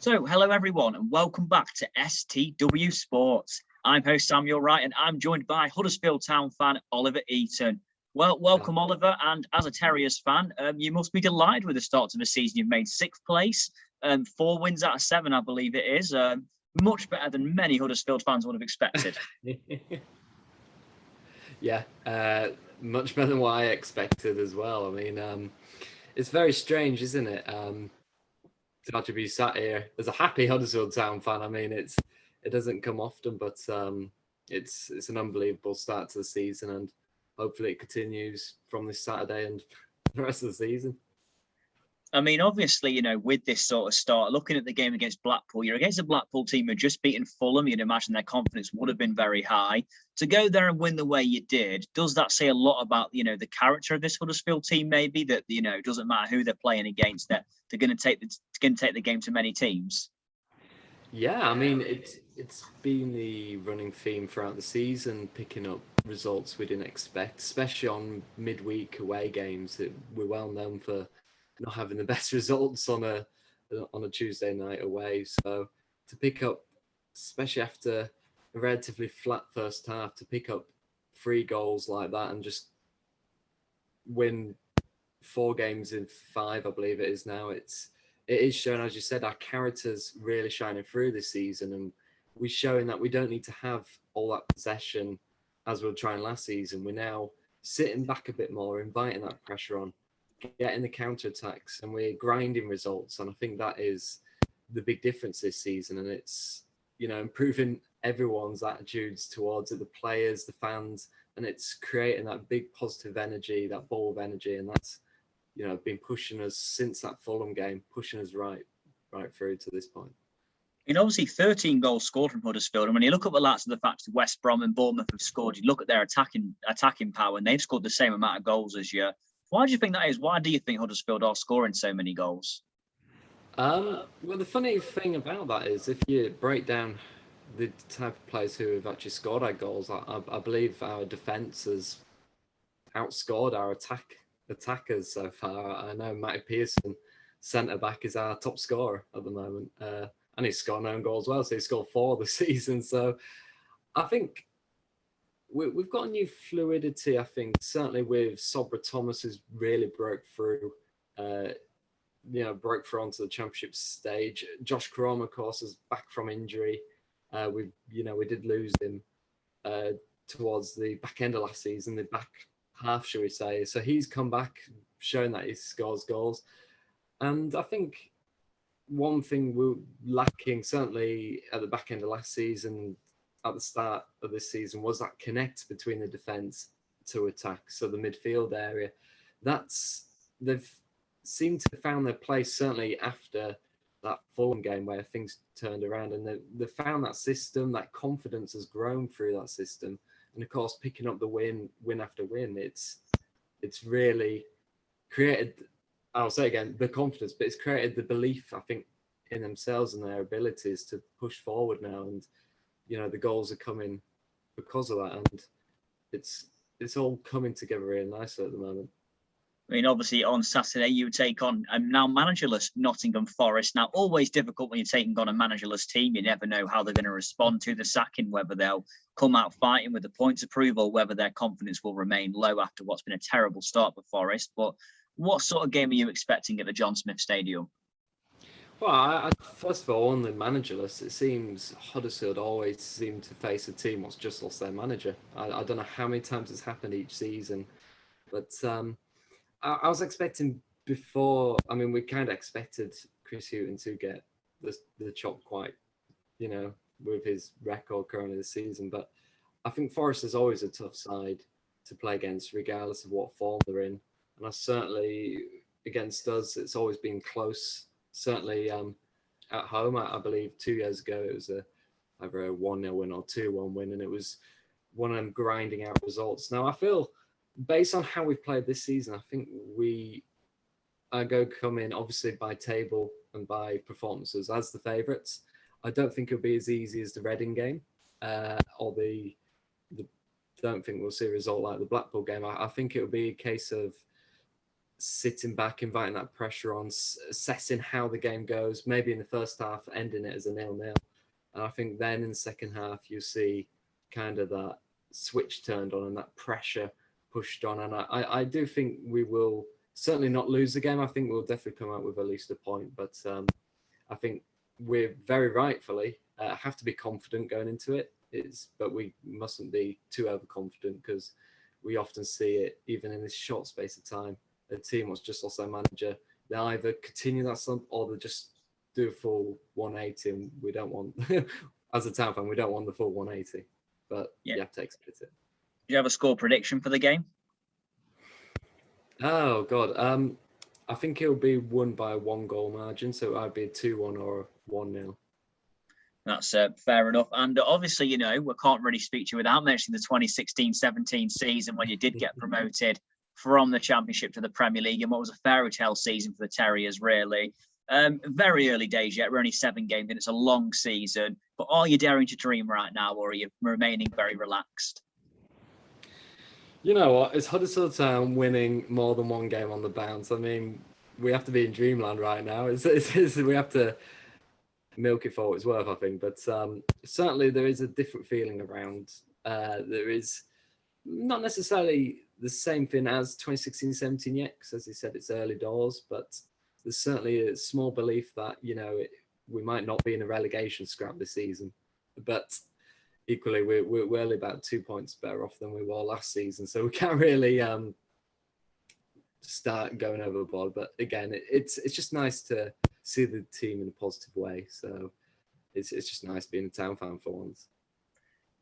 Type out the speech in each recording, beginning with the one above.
So, hello everyone, and welcome back to STW Sports. I'm host Samuel Wright, and I'm joined by Huddersfield Town fan Oliver Eaton. Well, welcome, Oliver, and as a Terriers fan, you must be delighted with the start to the season. You've made 6th place, 4 wins out of 7, I believe it is. Much better than many Huddersfield fans would have expected. Yeah, much better than what I expected as well. I mean, it's very strange, isn't it? To actually be sat here as a happy Huddersfield Town fan. I mean, it doesn't come often, but it's an unbelievable start to the season, and hopefully it continues from this Saturday and the rest of the season. I mean, obviously, with this sort of start, looking at the game against Blackpool, you're against a Blackpool team who had just beaten Fulham. You'd imagine their confidence would have been very high. To go there and win the way you did, does that say a lot about, the character of this Huddersfield team, maybe, that, it doesn't matter who they're playing against, that they're going to take the game to many teams? Yeah, I mean, it's been the running theme throughout the season, picking up results we didn't expect, especially on midweek away games. We're well known for not having the best results on a Tuesday night away. So to pick up, especially after a relatively flat first half, to pick up 3 goals like that and just win 4 games in 5, I believe it is now. It is showing, as you said, our character's really shining through this season, and we're showing that we don't need to have all that possession as we were trying last season. We're now sitting back a bit more, inviting that pressure on, getting the counter attacks, and we're grinding results. And I think that is the big difference this season, and it's improving everyone's attitudes towards it, the players, the fans, and it's creating that big positive energy, that ball of energy, and that's been pushing us since that Fulham game, pushing us right through to this point. Obviously 13 goals scored from Huddersfield, and when you look at the likes of the fact that West Brom and Bournemouth have scored, you look at their attacking power, and they've scored the same amount of goals as you. Why do you think that is? Why do you think Huddersfield are scoring so many goals? Well, the funny thing about that is, if you break down the type of players who have actually scored our goals, I believe our defence has outscored our attackers so far. I know Matty Pearson, centre back, is our top scorer at the moment, and he's scored 9 goals as well. So he scored 4 this season. So I think we've got a new fluidity. I think certainly with Sobra Thomas, has really broke through onto the Championship stage. Josh Corberan, of course, is back from injury. We did lose him towards the back end of last season, the back half, shall we say. So he's come back, showing that he scores goals. And I think one thing we're lacking, certainly at the back end of last season, at the start of this season, was that connect between the defence to attack. So the midfield area, they've seemed to have found their place, certainly after that Fulham game where things turned around, and they found that system. That confidence has grown through that system. And of course, picking up the win after win, it's really created, I'll say again, the confidence, but it's created the belief, I think, in themselves and their abilities to push forward now. And, the goals are coming because of that. And it's all coming together really nicely at the moment. I mean, obviously, on Saturday, you take on a now managerless Nottingham Forest. Now, always difficult when you're taking on a managerless team. You never know how they're going to respond to the sacking, whether they'll come out fighting with the points approval, whether their confidence will remain low after what's been a terrible start for Forest. But what sort of game are you expecting at the John Smith Stadium? Well, first of all, on the managerless, it seems Huddersfield always seem to face a team that's just lost their manager. I don't know how many times it's happened each season, but I was expecting before. I mean, we kind of expected Chris Hughton to get the chop quite, with his record currently this season. But I think Forest is always a tough side to play against, regardless of what form they're in. And I certainly, against us, it's always been close. Certainly at home, I believe 2 years ago, it was either a 1-0 win or 2-1 win, and it was one of them grinding out results. Now, I feel, based on how we've played this season, I think we are going to come in, obviously, by table and by performances as the favourites. I don't think it'll be as easy as the Reading game, or don't think we'll see a result like the Blackpool game. I think it'll be a case of sitting back, inviting that pressure on, assessing how the game goes, maybe in the first half, ending it as a 0-0. And I think then in the second half, you see kind of that switch turned on and that pressure pushed on. And I do think we will certainly not lose the game. I think we'll definitely come out with at least a point. But I think we're very rightfully have to be confident going into it. But we mustn't be too overconfident, because we often see it even in this short space of time. A team what's just lost their manager, they either continue that slump or they just do a full 180, and we don't want, as a Town fan, we don't want the full 180. But you have to expect it. Do you have a score prediction for the game? Oh God, I think it'll be won by a 1-goal margin, so it might be a 2-1 or a 1-0. That's fair enough. And obviously, we can't really speak to you without mentioning the 2016-17 season when you did get promoted from the Championship to the Premier League, and what was a fairy tale season for the Terriers, really. Very early days yet. We're only 7 games in. It's a long season. But are you daring to dream right now, or are you remaining very relaxed? You know what? It's Huddersfield Town winning more than 1 game on the bounce. I mean, we have to be in dreamland right now. We have to milk it for what it's worth, I think. But certainly there is a different feeling around. There is not necessarily the same thing as 2016-17 yet, because as you said, it's early doors. But there's certainly a small belief that, we might not be in a relegation scrap this season. But equally, we're only about 2 points better off than we were last season. So we can't really start going overboard. But again, it's just nice to see the team in a positive way. So it's just nice being a Town fan for once.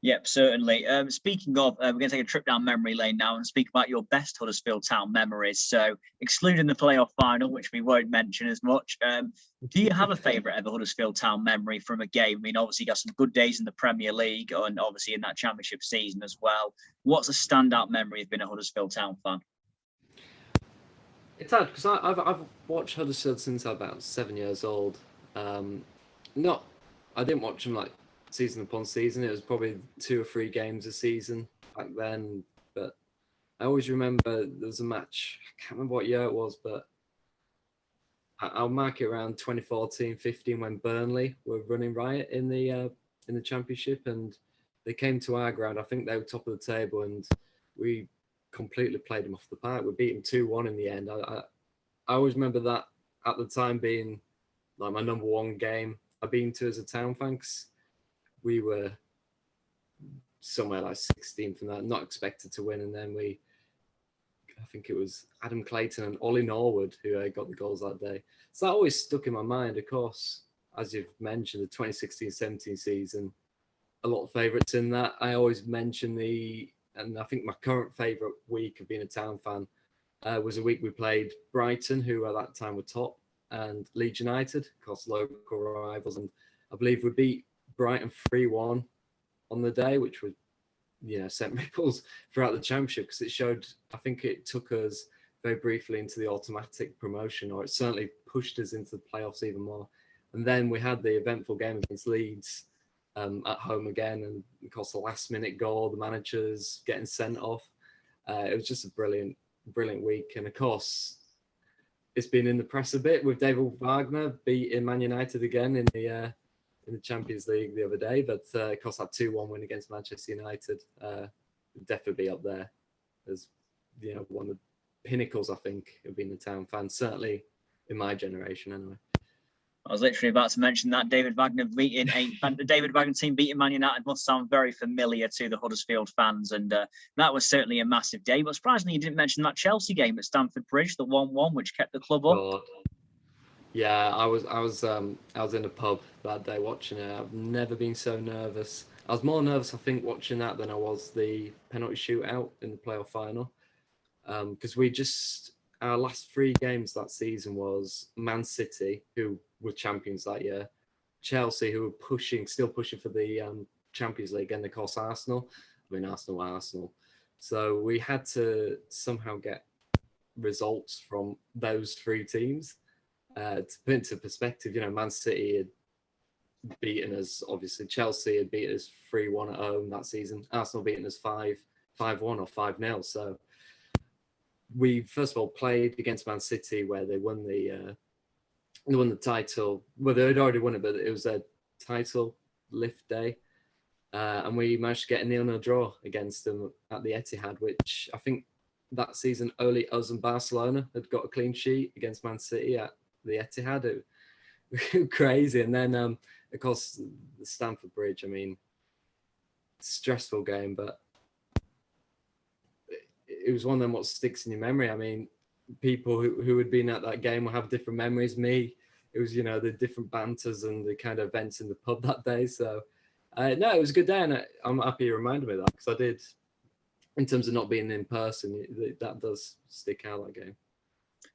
Yep, certainly. Speaking of, we're going to take a trip down memory lane now and speak about your best Huddersfield Town memories. So, excluding the playoff final, which we won't mention as much, do you have a favourite ever Huddersfield Town memory from a game? I mean, obviously, you got some good days in the Premier League and obviously in that Championship season as well. What's a standout memory of being a Huddersfield Town fan? It's hard because I've watched Huddersfield since I was about 7 years old. I didn't watch them like season upon season. It was probably 2 or 3 games a season back then. But I always remember there was a match. I can't remember what year it was, but I'll mark it around 2014-15 when Burnley were running riot in the Championship, and they came to our ground. I think they were top of the table, and we completely played them off the park. We beat them 2-1 in the end. I always remember that at the time being like my number 1 game I've been to as a Town fan. We were somewhere like 16th from that, not expected to win. And then I think it was Adam Clayton and Ollie Norwood who got the goals that day. So that always stuck in my mind. Of course, as you've mentioned, the 2016-17 season, a lot of favourites in that. I always mention and I think my current favourite week of being a Town fan was a week we played Brighton, who at that time were top, and Leeds United, of course, local rivals. And I believe we beat Brighton 3-1 on the day, which was, sent ripples throughout the Championship, because it showed, I think it took us very briefly into the automatic promotion, or it certainly pushed us into the playoffs even more. And then we had the eventful game against Leeds at home again, and of course the last minute goal, the manager's getting sent off. It was just a brilliant week. And of course, it's been in the press a bit with David Wagner beating Man United again in the Champions League the other day, but of course that 2-1 win against Manchester United would definitely be up there as one of the pinnacles, I think, of being a Town fan, certainly in my generation anyway. I was literally about to mention that David Wagner the David Wagner team beating Man United must sound very familiar to the Huddersfield fans, and that was certainly a massive day. But surprisingly, you didn't mention that Chelsea game at Stamford Bridge, the 1-1, which kept the club up. God. Yeah, I was in a pub that day watching it. I've never been so nervous. I was more nervous, I think, watching that than I was the penalty shootout in the playoff final, because our last 3 games that season was Man City, who were champions that year, Chelsea, who were still pushing for the Champions League, and of course Arsenal. I mean, Arsenal. So we had to somehow get results from those 3 teams. To put into perspective, Man City had beaten us, obviously. Chelsea had beaten us 3-1 at home that season. Arsenal beaten us 5-1 or 5-0. So we first of all played against Man City where they won the title. Well, they had already won it, but it was their title lift day. And we managed to get a 0-0 draw against them at the Etihad, which I think that season only us and Barcelona had got a clean sheet against Man City at the Etihad. It was crazy. And then, of course, the Stamford Bridge, I mean, stressful game, but it was one of them what sticks in your memory. I mean, people who had been at that game will have different memories. Me, it was, the different banters and the kind of events in the pub that day. So, no, it was a good day, and I'm happy you reminded me of that, because I did, in terms of not being in person, that does stick out, that game.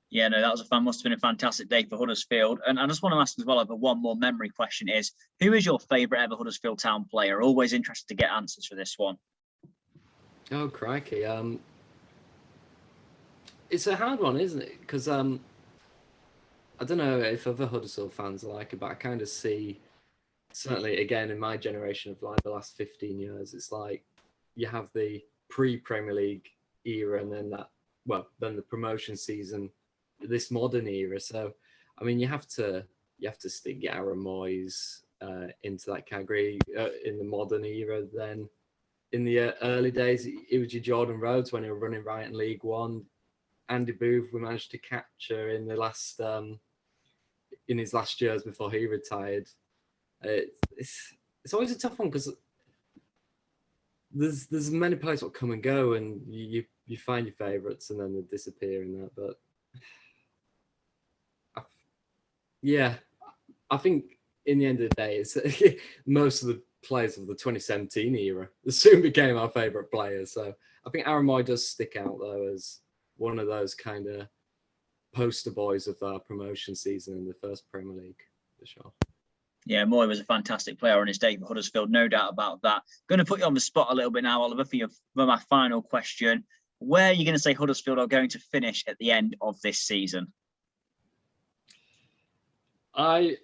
Yeah, no, that was must have been a fantastic day for Huddersfield. And I just want to ask as well, over one more memory question is, who is your favourite ever Huddersfield Town player? Always interested to get answers for this one. Oh, crikey. It's a hard one, isn't it? Because I don't know if other Huddersfield fans like it, but I kind of see, certainly again in my generation of like the last 15 years, it's like you have the pre-Premier League era, and then then the promotion season, this modern era. So I mean, you have to stick Aaron Moyes into that category in the modern era. Then in the early days, it was your Jordan Rhodes when he was running right in League One. Andy Booth, we managed to capture in the last in his last years before he retired. It's always a tough one, because there's many players that come and go, and you find your favourites and then they disappear in that. But I think in the end of the day, it's most of the players of the 2017 era soon became our favourite players. So I think Aaron Moy does stick out though as one of those kind of poster boys of our promotion season in the first Premier League, for sure. Yeah, Moy was a fantastic player on his day for Huddersfield, no doubt about that. Going to put you on the spot a little bit now, Oliver, for my final question. Where are you going to say Huddersfield are going to finish at the end of this season? I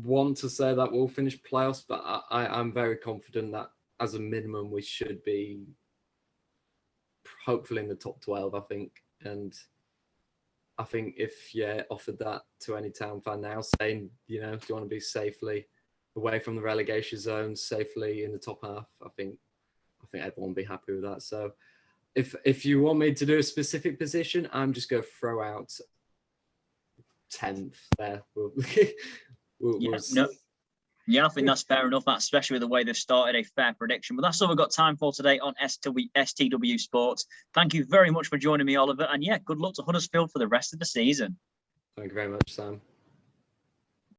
want to say that we'll finish playoffs, but I'm very confident that as a minimum we should be hopefully in the top 12, I think. And I think if you offered that to any Town fan now, saying, do you want to be safely away from the relegation zone, safely in the top half, I think everyone will be happy with that. So if you want me to do a specific position, I'm just going to throw out 10th there. Yeah, I think that's fair enough, that, especially with the way they've started, a fair prediction. But that's all we've got time for today on STW Sports. Thank you very much for joining me, Oliver. And yeah, good luck to Huddersfield for the rest of the season. Thank you very much, Sam.